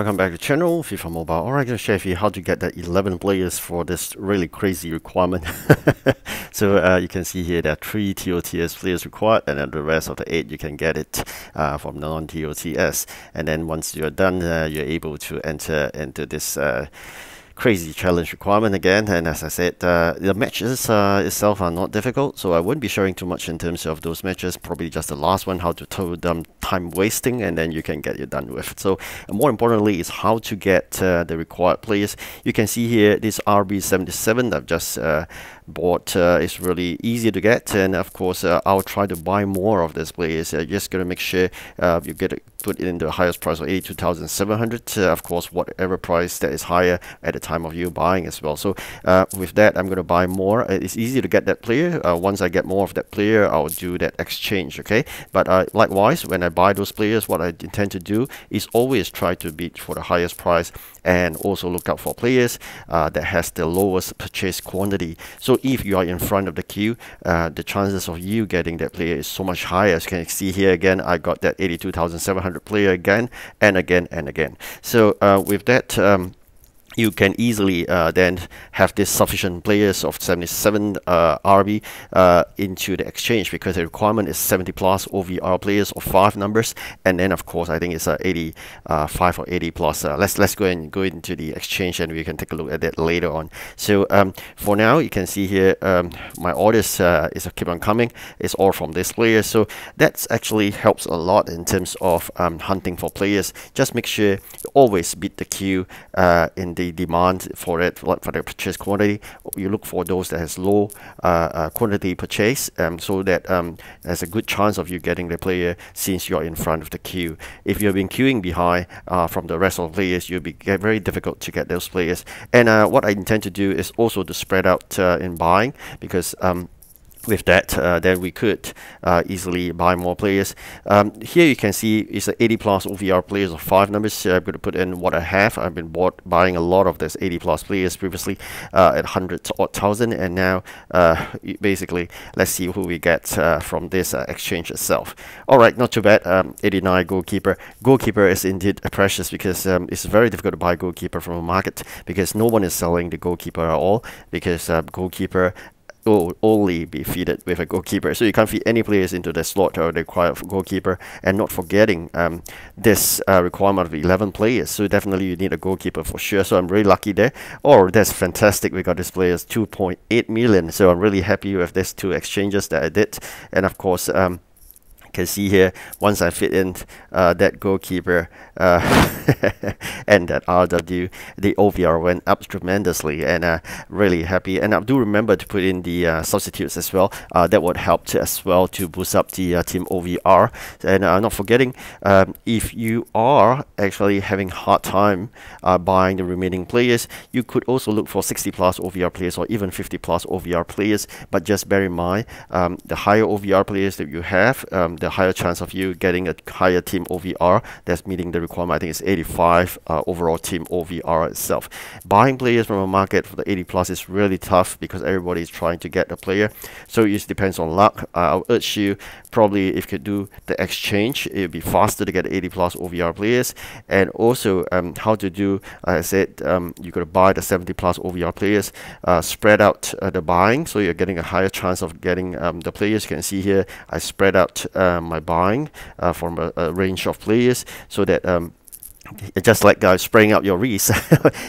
Welcome back to the channel, FIFA Mobile. Alright, I'm going to share with you how to get the 11 players for this really crazy requirement. So you can see here there are 3 TOTS players required, and then the rest of the 8 you can get it from non-TOTS. And then once you're done, you're able to enter into this crazy challenge requirement again. And as I said, the matches itself are not difficult, so I wouldn't be sharing too much in terms of those matches. Probably just the last one, how to tell them time wasting, and then you can get it done with. So more importantly is how to get the required players. You can see here this RB77 I've just bought is really easy to get, and of course I'll try to buy more of these players. You're just gonna make sure you get it, put it in the highest price of 82,700. Of course, whatever price that is higher at the time of you buying as well. So with that, I'm gonna buy more. It's easy to get that player. Once I get more of that player, I'll do that exchange. Okay, but likewise, when I buy those players, what I intend to do is always try to bid for the highest price, and also look out for players that has the lowest purchase quantity. So if you are in front of the queue, the chances of you getting that player is so much higher. As you can see here again, I got that 82,700 player again and again and again. So with that, you can easily then have this sufficient players of 77 RB into the exchange, because the requirement is 70 plus OVR players of 5 numbers, and then of course I think it's 85 or 80 plus. Let's go into the exchange, and we can take a look at that later on. So for now, you can see here my orders is keep on coming. It's all from this player, so that actually helps a lot in terms of hunting for players. Just make sure you always beat the queue in the demand for it, for the purchase quantity. You look for those that has low quantity purchase, so that there's a good chance of you getting the player since you're in front of the queue. If you've been queuing behind from the rest of the players, you'll be very difficult to get those players. And what I intend to do is also to spread out in buying, because with that, then we could easily buy more players. Here you can see it's 80 plus OVR players of 5 numbers. I'm going to put in what I have. I've been buying a lot of this 80 plus players previously at 100 odd thousand, and now basically let's see who we get from this exchange itself. Alright, not too bad. 89 goalkeeper. Goalkeeper is indeed precious, because it's very difficult to buy goalkeeper from a market, because no one is selling the goalkeeper at all, because goalkeeper will only be feeded with a goalkeeper, so you can't feed any players into the slot or the required goalkeeper. And not forgetting this requirement of 11 players, so definitely you need a goalkeeper for sure. So I'm really lucky there. Oh, that's fantastic, we got this players 2.8 million, so I'm really happy with these 2 exchanges that I did. And of course can see here, once I fit in that goalkeeper and that RW, the OVR went up tremendously, and really happy. And I do remember to put in the substitutes as well. That would help as well to boost up the team OVR. And not forgetting, if you are actually having hard time buying the remaining players, you could also look for 60 plus OVR players, or even 50 plus OVR players. But just bear in mind, the higher OVR players that you have, the higher chance of you getting a higher team OVR that's meeting the requirement. I think it's 85 overall team OVR itself. Buying players from a market for the 80 plus is really tough, because everybody is trying to get a player, so it depends on luck. I'll urge you, probably if you could do the exchange, it would be faster to get 80 plus OVR players. And also how to do, I said, you got to buy the 70 plus OVR players, spread out the buying, so you're getting a higher chance of getting the players. You can see here I spread out my buying from a range of players, so that just like spraying out your wreaths,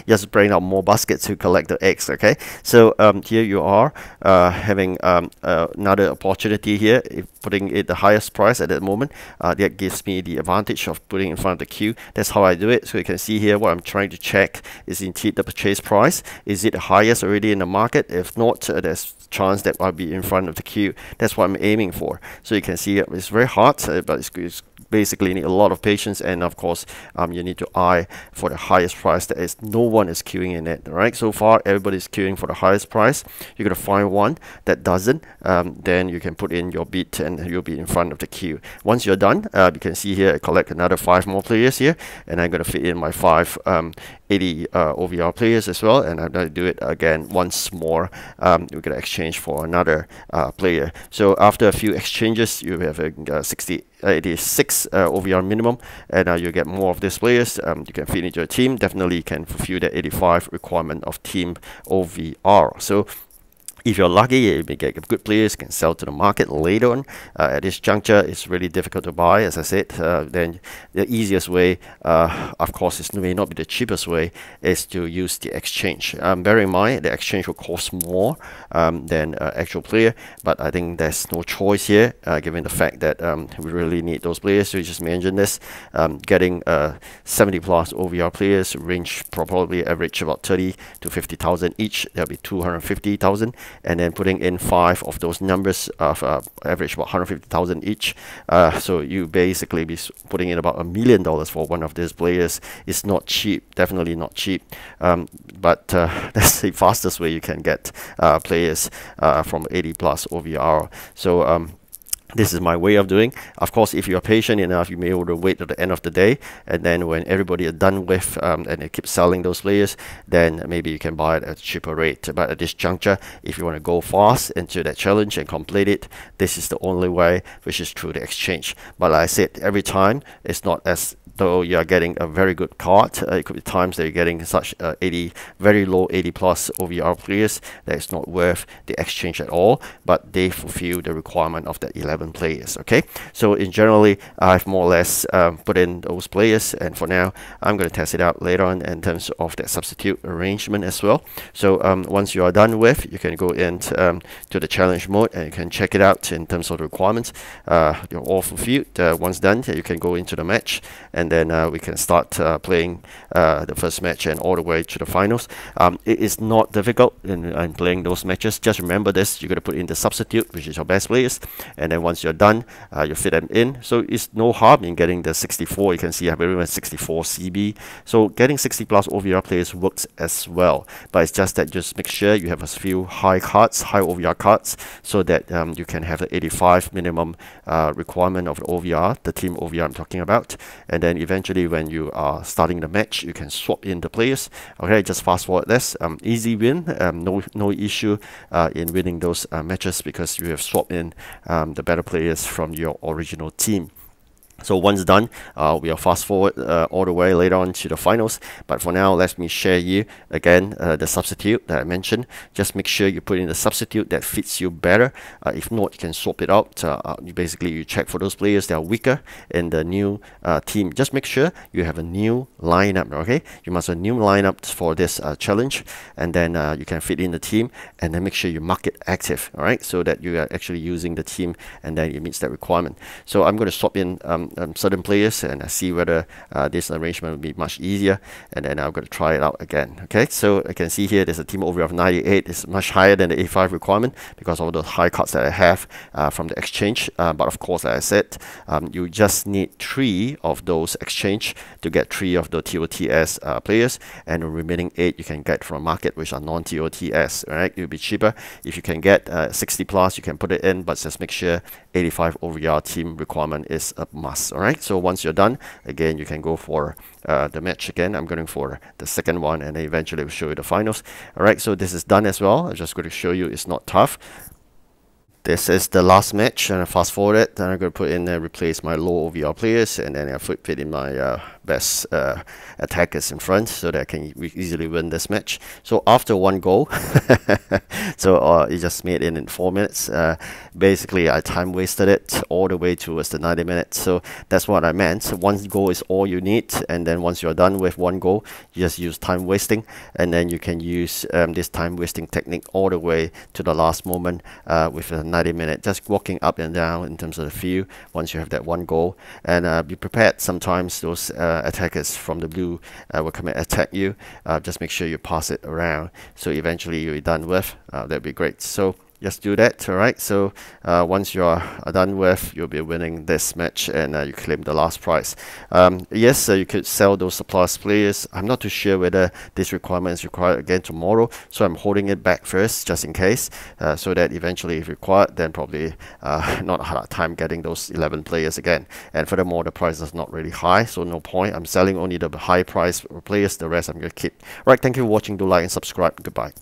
you're spraying out more baskets to collect the eggs. Okay, so here you are having another opportunity here, putting it the highest price at that moment. That gives me the advantage of putting in front of the queue. That's how I do it. So you can see here, what I'm trying to check is indeed the purchase price. Is it the highest already in the market? If not, there's chance that I'll be in front of the queue. That's what I'm aiming for. So you can see it's very hard, but it's basically need a lot of patience, and of course you need to eye for the highest price. That is, no one is queuing in it. All right, so far everybody's queuing for the highest price. You're gonna find one that doesn't, then you can put in your bid, and you'll be in front of the queue. Once you're done, you can see here I collect another 5 more players here, and I'm gonna fit in my 5 80 OVR players as well, and I'm going to do it again once more. We're going to exchange for another player. So after a few exchanges, you have a 86 OVR minimum, and you get more of these players. You can fit into your team. Definitely can fulfill the 85 requirement of team OVR. So if you're lucky, you may get good players, can sell to the market later on. At this juncture, it's really difficult to buy, as I said. Then the easiest way, of course, it may not be the cheapest way, is to use the exchange. Bear in mind, the exchange will cost more than actual player, but I think there's no choice here, given the fact that we really need those players. So you just mentioned this, getting 70 plus OVR players, range probably average about 30 to 50,000 each. That'll be 250,000. And then putting in 5 of those numbers of average about 150,000 each. So you basically be putting in about $1 million for one of these players. It's not cheap, definitely not cheap. But that's the fastest way you can get players from 80 plus OVR. So this is my way of doing. Of course, if you're patient enough, you may be able to wait to the end of the day, and then when everybody is done with and they keep selling those players, then maybe you can buy it at a cheaper rate. But at this juncture, if you want to go fast into that challenge and complete it, this is the only way, which is through the exchange. But like I said, every time it's not as though you are getting a very good card. It could be times that you're getting such 80, very low 80 plus OVR players that it's not worth the exchange at all, but they fulfill the requirement of the 11 players. Okay, so in generally, I've more or less put in those players, and for now, I'm going to test it out later on in terms of that substitute arrangement as well. So once you are done with, you can go into to the challenge mode and you can check it out in terms of the requirements. You're all fulfilled. Once done, you can go into the match, and then we can start playing the first match and all the way to the finals. It is not difficult in playing those matches. Just remember this, you're going to put in the substitute, which is your best players, and then once you're done, you fit them in. So it's no harm in getting the 64. You can see I have everyone 64 CB. So getting 60 plus OVR players works as well, but it's just that just make sure you have a few high cards, high OVR cards, so that you can have the 85 minimum requirement of the OVR, the team OVR I'm talking about, and then eventually when you are starting the match, you can swap in the players. Okay, just fast forward this. Easy win, no issue in winning those matches, because you have swapped in the better players from your original team. So once done, we'll fast forward all the way later on to the finals. But for now, let me share you again the substitute that I mentioned. Just make sure you put in the substitute that fits you better. If not, you can swap it out. You check for those players that are weaker in the new team. Just make sure you have a new lineup. Okay, you must have a new lineup for this challenge, and then you can fit in the team, and then make sure you mark it active. All right, so that you are actually using the team, and then it meets that requirement. So I'm going to swap in certain players and see whether this arrangement will be much easier, and then I'm going to try it out again. Okay, so I can see here there's a team over of 98. It's much higher than the 85 requirement because of the high cards that I have from the exchange, but of course, like I said, you just need 3 of those exchange to get 3 of the TOTS players, and the remaining 8 you can get from market, which are non-TOTS. Right, it will be cheaper if you can get 60 plus. You can put it in, but just make sure 85 OVR team requirement is a must. All right, so once you're done, again, you can go for the match again. I'm going for the second one, and then eventually we'll show you the finals. All right, so this is done as well. I'm just going to show you it's not tough. This is the last match, and I fast forward it. Then I'm going to put in replace my low OVR players, and then I fit in my best attackers in front, so that I can easily win this match. So after one goal, so it just made it in 4 minutes. Basically, I time wasted it all the way towards the 90 minutes. So that's what I meant. So one goal is all you need, and then once you're done with one goal, you just use time wasting, and then you can use this time wasting technique all the way to the last moment with a 90-minute, just walking up and down in terms of the field once you have that one goal. And be prepared, sometimes those attackers from the blue will come and attack you. Just make sure you pass it around, so eventually you're done with. That'd be great. So just do that. All right, so once you are done with, you'll be winning this match, and you claim the last prize. Yes, you could sell those surplus players. I'm not too sure whether this requirement is required again tomorrow, so I'm holding it back first just in case, so that eventually if required, then probably not a hard time getting those 11 players again. And furthermore, the price is not really high, so no point. I'm selling only the high price players, the rest I'm going to keep. Right, thank you for watching. Do like and subscribe. Goodbye.